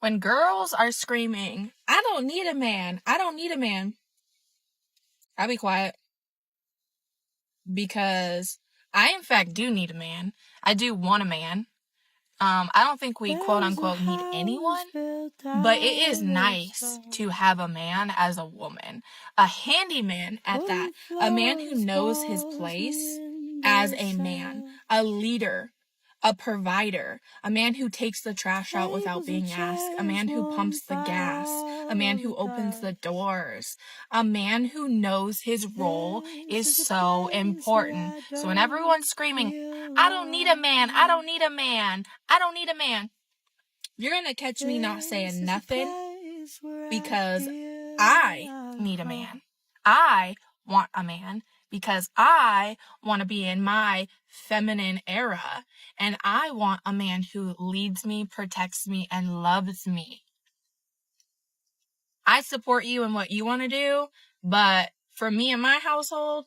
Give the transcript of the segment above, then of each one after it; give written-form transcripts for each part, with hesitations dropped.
When girls are screaming, I don't need a man, I don't need a man, I'll be quiet. Because I, in fact, do need a man. I do want a man. I don't think we quote unquote need anyone, but it is nice to have a man as a woman, a handyman at that, a man who knows his place as a man, a leader, a provider, a man who takes the trash out without being asked, a man who pumps the gas, a man who opens the doors, a man who knows his role is so important. So when everyone's screaming, I don't need a man, I don't need a man, I don't need a man, you're gonna catch me not saying nothing because I need a man. I want a man because I want to be in my feminine era, and I want a man who leads me, protects me, and loves me. I support you in what you want to do, but for me and my household,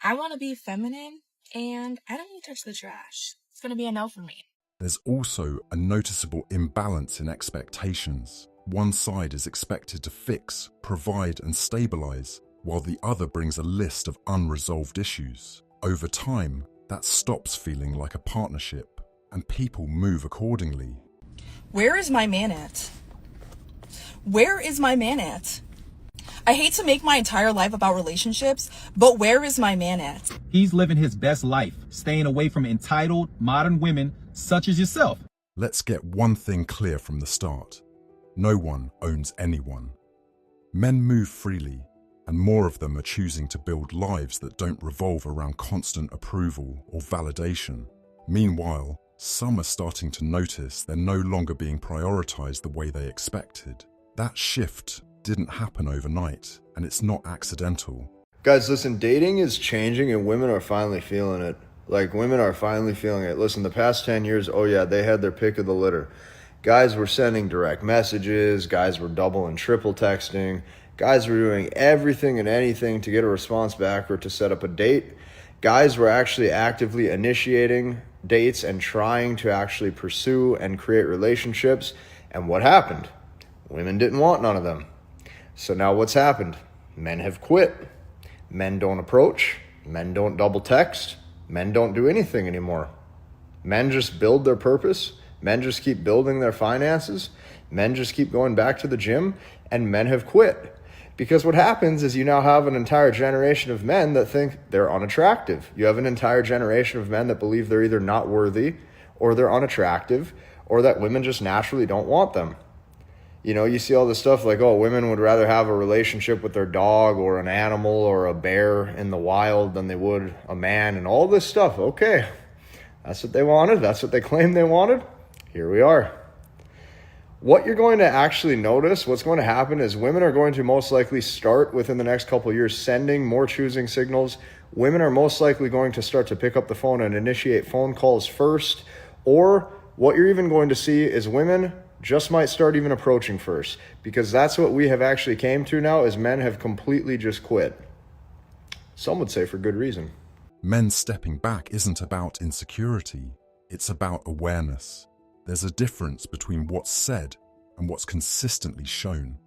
I want to be feminine, and I don't need to touch the trash. It's going to be a no for me. There's also a noticeable imbalance in expectations. One side is expected to fix, provide, and stabilize, while the other brings a list of unresolved issues. Over time, that stops feeling like a partnership, and people move accordingly. Where is my man at? Where is my man at? I hate to make my entire life about relationships, but where is my man at? He's living his best life, staying away from entitled, modern women such as yourself. Let's get one thing clear from the start. No one owns anyone. Men move freely, and more of them are choosing to build lives that don't revolve around constant approval or validation. Meanwhile, some are starting to notice they're no longer being prioritized the way they expected. That shift didn't happen overnight, and it's not accidental. Guys, listen, dating is changing and women are finally feeling it. Women are finally feeling it. Listen, the past 10 years, oh yeah, they had their pick of the litter. Guys were sending direct messages, guys were double and triple texting, guys were doing everything and anything to get a response back or to set up a date. Guys were actually actively initiating dates and trying to actually pursue and create relationships. And what happened? Women didn't want none of them. So now what's happened? Men have quit. Men don't approach. Men don't double text. Men don't do anything anymore. Men just build their purpose. Men just keep building their finances. Men just keep going back to the gym, and men have quit. Because what happens is you now have an entire generation of men that think they're unattractive. You have an entire generation of men that believe they're either not worthy or they're unattractive or that women just naturally don't want them. You know, you see all this stuff like, oh, women would rather have a relationship with their dog or an animal or a bear in the wild than they would a man and all this stuff. Okay, that's what they wanted. That's what they claimed they wanted. Here we are. What you're going to actually notice, what's going to happen is women are going to most likely start within the next couple of years sending more choosing signals. Women are most likely going to start to pick up the phone and initiate phone calls first. Or what you're even going to see is women just might start even approaching first, because that's what we have actually came to now is men have completely just quit. Some would say for good reason. Men stepping back isn't about insecurity, it's about awareness. There's a difference between what's said and what's consistently shown,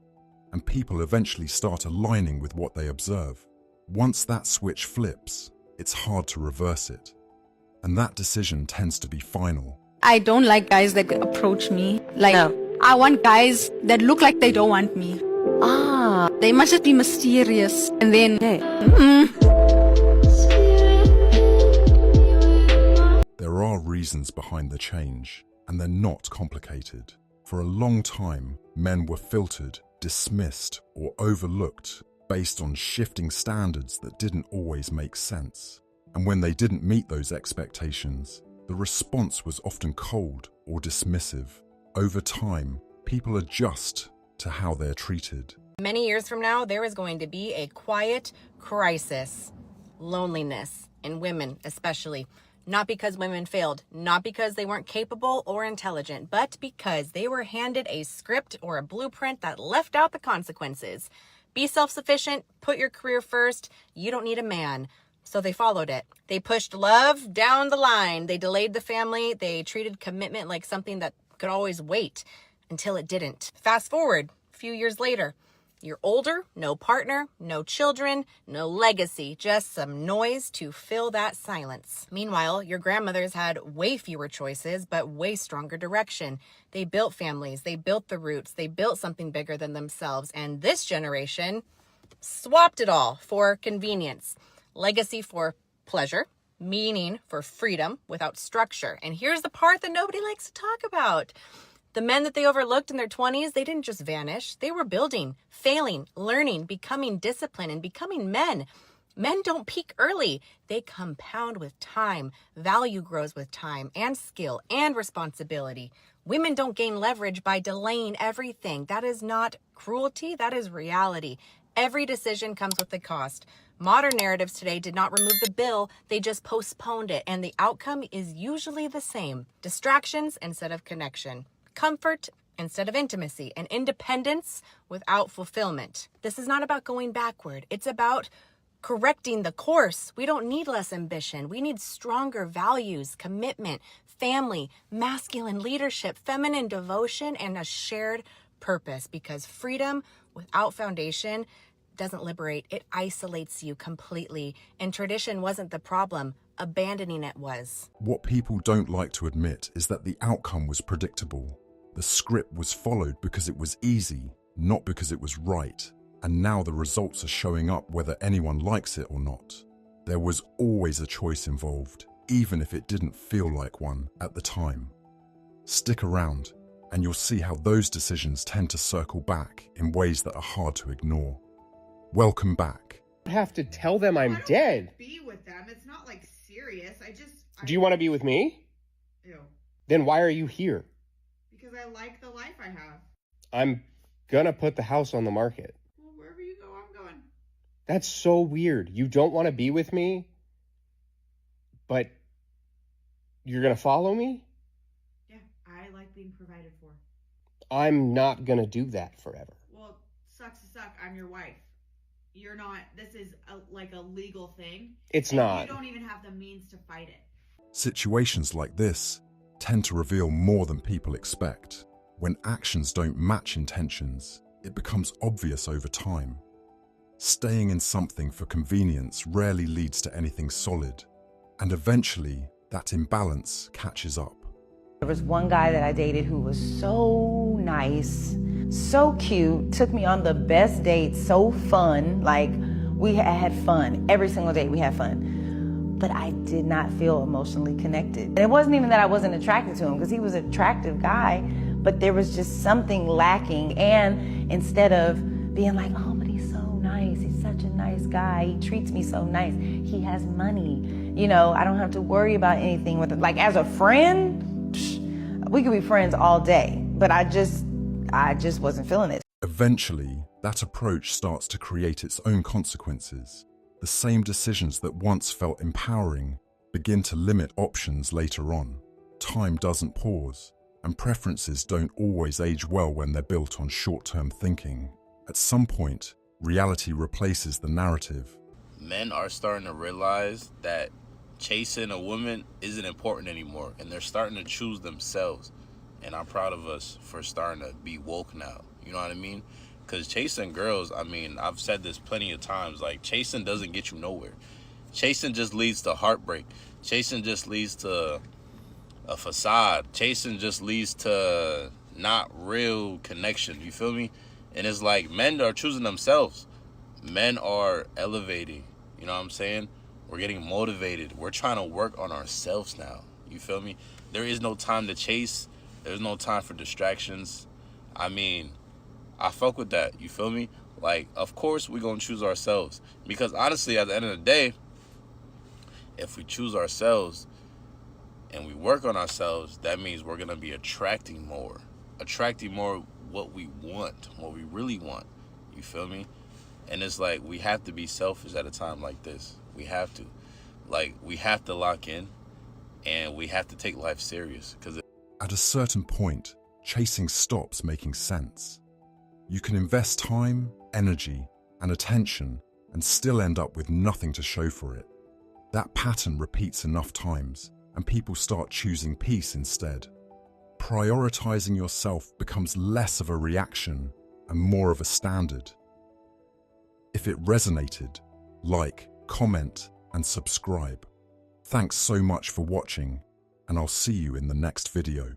and people eventually start aligning with what they observe. Once that switch flips, it's hard to reverse it, and that decision tends to be final. I don't like guys that approach me. I want guys that look like they don't want me. They must just be mysterious. And then, There are reasons behind the change, and they're not complicated. For a long time, men were filtered, dismissed, or overlooked based on shifting standards that didn't always make sense. And when they didn't meet those expectations, the response was often cold or dismissive. Over time, people adjust to how they're treated. Many years from now, there is going to be a quiet crisis, loneliness in women especially. Not because women failed, not because they weren't capable or intelligent, but because they were handed a script or a blueprint that left out the consequences. Be self-sufficient, put your career first, you don't need a man. So they followed it. They pushed love down the line. They delayed the family. They treated commitment like something that could always wait. until it didn't. Fast forward a few years later. You're older, no partner, no children, no legacy, just some noise to fill that silence. Meanwhile, your grandmothers had way fewer choices, but way stronger direction. They built families, they built the roots, they built something bigger than themselves. And this generation swapped it all for convenience. Legacy for pleasure, meaning for freedom without structure. And here's the part that nobody likes to talk about. The men that they overlooked in their 20s, they didn't just vanish. They were building, failing, learning, becoming disciplined, and becoming men. Men don't peak early. They compound with time. Value grows with time and skill and responsibility. Women don't gain leverage by delaying everything. That is not cruelty. That is reality. Every decision comes with a cost. Modern narratives today did not remove the bill. They just postponed it. And the outcome is usually the same. Distractions instead of connection. Comfort instead of intimacy, and independence without fulfillment. This is not about going backward. It's about correcting the course. We don't need less ambition. We need stronger values, commitment, family, masculine leadership, feminine devotion, and a shared purpose, because freedom without foundation doesn't liberate. It isolates you completely. And tradition wasn't the problem. Abandoning it was. What people don't like to admit is that the outcome was predictable. The script was followed because it was easy, not because it was right. And now the results are showing up whether anyone likes it or not. There was always a choice involved, even if it didn't feel like one at the time. Stick around, and you'll see how those decisions tend to circle back in ways that are hard to ignore. Welcome back. I have to tell them I'm dead. Be with them. It's not like serious. Do you want to be with me? Ew. Then why are you here? Because I like the life I have. I'm gonna put the house on the market. Well, wherever you go, I'm going. That's so weird. You don't want to be with me, but you're gonna follow me? Yeah, I like being provided for. I'm not gonna do that forever. Well, sucks to suck. I'm your wife. You're not. This is like a legal thing. It's and not. You don't even have the means to fight it. Situations like this tend to reveal more than people expect. When actions don't match intentions, it becomes obvious over time. Staying in something for convenience rarely leads to anything solid, and eventually that imbalance catches up. There was one guy that I dated who was so nice, so cute, took me on the best dates, so fun. Like, we had fun. Every single day we had fun. But I did not feel emotionally connected. And it wasn't even that I wasn't attracted to him, because he was an attractive guy, but there was just something lacking. And instead of being like, oh, but he's so nice, he's such a nice guy, he treats me so nice, he has money, you know, I don't have to worry about anything with it. Like, as a friend, we could be friends all day, but I just wasn't feeling it. Eventually, that approach starts to create its own consequences. The same decisions that once felt empowering begin to limit options later on. Time doesn't pause, and preferences don't always age well when they're built on short-term thinking. At some point, reality replaces the narrative. Men are starting to realize that chasing a woman isn't important anymore, and they're starting to choose themselves. And I'm proud of us for starting to be woke now. You know what I mean? Because chasing girls, I mean, I've said this plenty of times, like, chasing doesn't get you nowhere. Chasing just leads to heartbreak. Chasing just leads to a facade. Chasing just leads to not real connection. You feel me? And it's like, men are choosing themselves. Men are elevating. You know what I'm saying? We're getting motivated. We're trying to work on ourselves now. You feel me? There is no time to chase. There's no time for distractions. I mean, I fuck with that. You feel me? Like, of course we're going to choose ourselves. Because honestly, at the end of the day, if we choose ourselves and we work on ourselves, that means we're going to be attracting more what we want, what we really want. You feel me? And it's like, we have to be selfish at a time like this. We have to. Like, we have to lock in, and we have to take life serious. Because at a certain point, chasing stops making sense. You can invest time, energy, and attention and still end up with nothing to show for it. That pattern repeats enough times, and people start choosing peace instead. Prioritizing yourself becomes less of a reaction and more of a standard. If it resonated, like, comment, and subscribe. Thanks so much for watching, and I'll see you in the next video.